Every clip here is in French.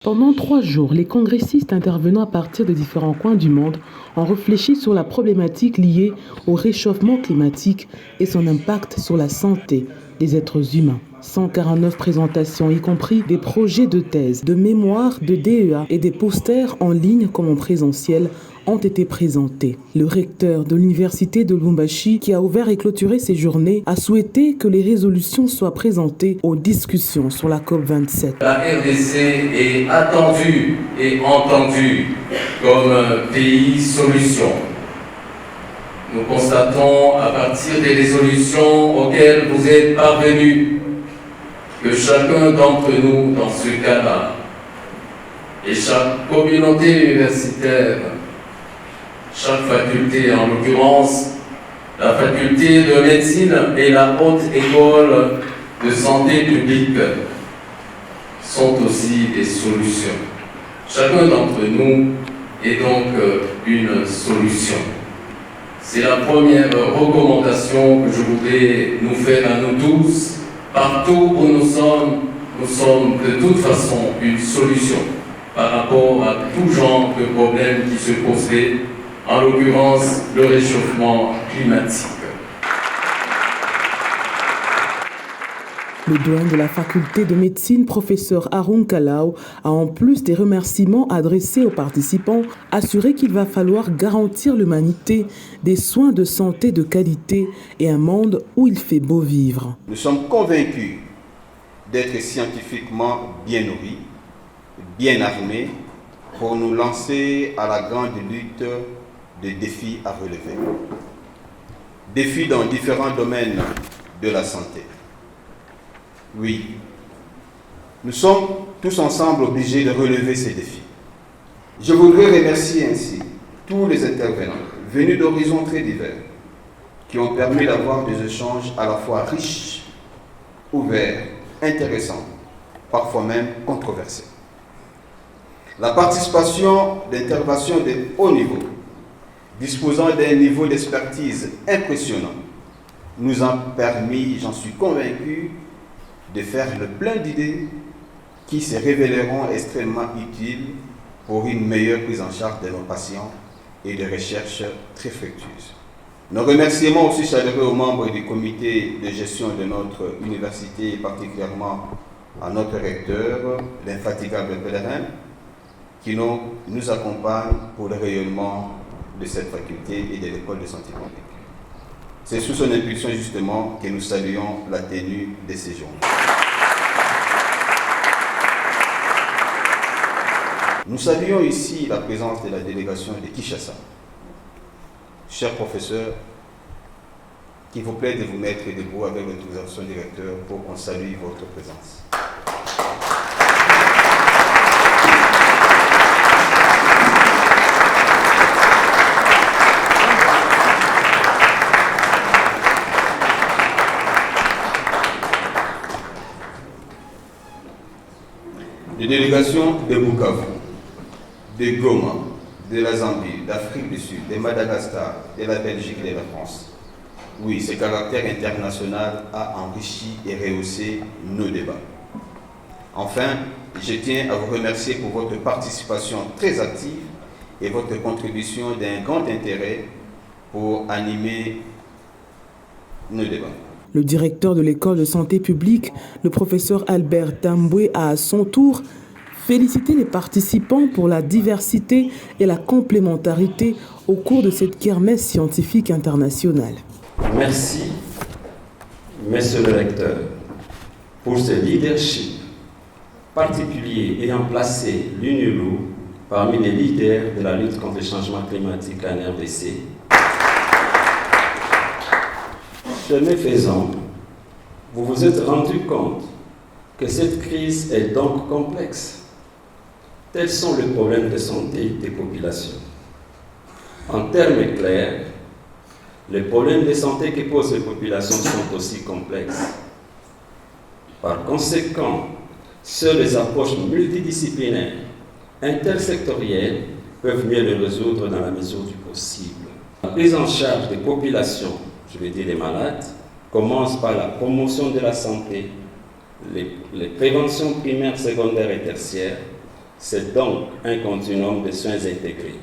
Pendant 3 jours, les congressistes intervenant à partir de différents coins du monde ont réfléchi sur la problématique liée au réchauffement climatique et son impact sur la santé des êtres humains. 149 présentations, y compris des projets de thèse, de mémoire, de DEA et des posters en ligne comme en présentiel, ont été présentés. Le recteur de l'université de Lubumbashi, qui a ouvert et clôturé ces journées, a souhaité que les résolutions soient présentées aux discussions sur la COP27. La RDC est attendue et entendue comme pays solution. Nous constatons à partir des résolutions auxquelles vous êtes parvenus que chacun d'entre nous, dans ce cas-là, et chaque communauté universitaire, chaque faculté, en l'occurrence la faculté de médecine et la haute école de santé publique, sont aussi des solutions. Chacun d'entre nous est donc une solution. C'est la première recommandation que je voudrais nous faire à nous tous. Partout où nous sommes de toute façon une solution par rapport à tout genre de problèmes qui se poseraient, en l'occurrence le réchauffement climatique. Le doyen de la faculté de médecine, professeur Arun Kalau, a en plus des remerciements adressés aux participants, assuré qu'il va falloir garantir l'humanité des soins de santé de qualité et un monde où il fait beau vivre. Nous sommes convaincus d'être scientifiquement bien nourris, bien armés pour nous lancer à la grande lutte des défis à relever. Défis dans différents domaines de la santé. Oui, nous sommes tous ensemble obligés de relever ces défis. Je voudrais remercier ainsi tous les intervenants venus d'horizons très divers qui ont permis d'avoir des échanges à la fois riches, ouverts, intéressants, parfois même controversés. La participation d'interventions de haut niveau, disposant d'un niveau d'expertise impressionnant, nous a permis, j'en suis convaincu, de faire le plein d'idées qui se révéleront extrêmement utiles pour une meilleure prise en charge de nos patients et de recherches très fructueuses. Nos remerciements aussi chaleureux aux membres du comité de gestion de notre université et particulièrement à notre recteur, l'infatigable pèlerin, qui nous accompagne pour le rayonnement de cette faculté et de l'école de santé publique. C'est sous son impulsion justement que nous saluons la tenue de ces journées. Nous saluons ici la présence de la délégation de Kinshasa. Chers professeurs, qu'il vous plaît de vous mettre debout avec l'autorisation du recteur pour qu'on salue votre présence. Les délégations de Bukavu, de Goma, de la Zambie, d'Afrique du Sud, de Madagascar, de la Belgique et de la France. Oui, ce caractère international a enrichi et rehaussé nos débats. Enfin, je tiens à vous remercier pour votre participation très active et votre contribution d'un grand intérêt pour animer nos débats. Le directeur de l'école de santé publique, le professeur Albert Tamboué, a à son tour félicité les participants pour la diversité et la complémentarité au cours de cette kermesse scientifique internationale. Merci, monsieur le recteur, pour ce leadership particulier ayant placé l'UNULU parmi les leaders de la lutte contre le changement climatique en RDC. Chemin faisant, vous vous êtes rendu compte que cette crise est donc complexe. Tels sont les problèmes de santé des populations. En termes clairs, les problèmes de santé que posent les populations sont aussi complexes. Par conséquent, seules les approches multidisciplinaires, intersectorielles, peuvent mieux les résoudre dans la mesure du possible. La prise en charge des populations, je veux dire les malades, commence par la promotion de la santé, les préventions primaires, secondaires et tertiaires, C'est donc un continuum de soins intégrés.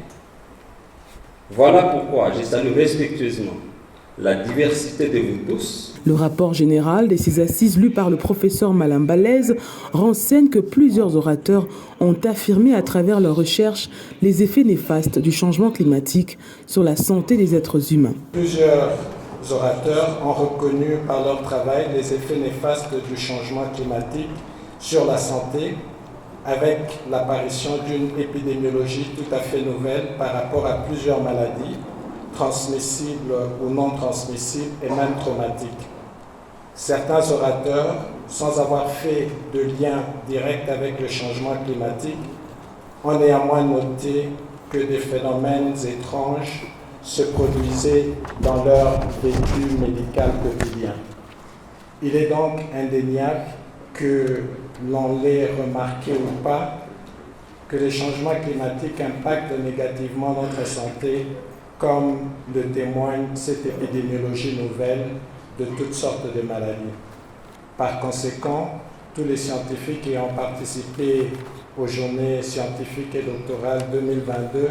Voilà pourquoi je salue respectueusement la diversité de vous tous. Le rapport général de ces assises lu par le professeur Malam Balaise renseigne que plusieurs orateurs ont affirmé à travers leurs recherches les effets néfastes du changement climatique sur la santé des êtres humains. Plusieurs orateurs ont reconnu par leur travail les effets néfastes du changement climatique sur la santé, avec l'apparition d'une épidémiologie tout à fait nouvelle par rapport à plusieurs maladies, transmissibles ou non transmissibles et même traumatiques. Certains orateurs, sans avoir fait de lien direct avec le changement climatique, ont néanmoins noté que des phénomènes étranges se produisaient dans leur vécu médical quotidien. Il est donc indéniable que l'on l'ait remarqué ou pas, que les changements climatiques impactent négativement notre santé, comme le témoigne cette épidémiologie nouvelle de toutes sortes de maladies. Par conséquent, tous les scientifiques ayant participé aux journées scientifiques et doctorales 2022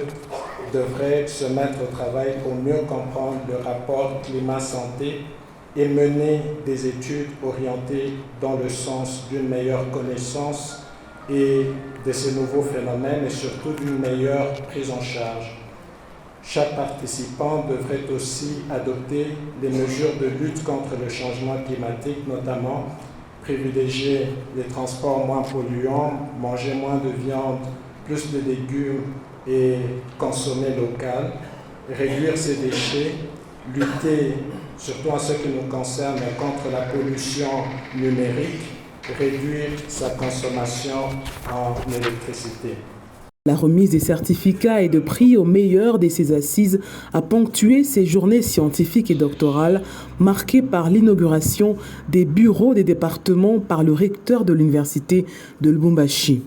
devraient se mettre au travail pour mieux comprendre le rapport climat-santé et mener des études orientées dans le sens d'une meilleure connaissance et de ces nouveaux phénomènes et surtout d'une meilleure prise en charge. Chaque participant devrait aussi adopter des mesures de lutte contre le changement climatique, notamment privilégier les transports moins polluants, manger moins de viande, plus de légumes et consommer local, réduire ses déchets, lutter, surtout en ce qui nous concerne, contre la pollution numérique, réduire sa consommation en électricité. La remise des certificats et de prix aux meilleurs de ces assises a ponctué ces journées scientifiques et doctorales marquées par l'inauguration des bureaux des départements par le recteur de l'université de Lubumbashi.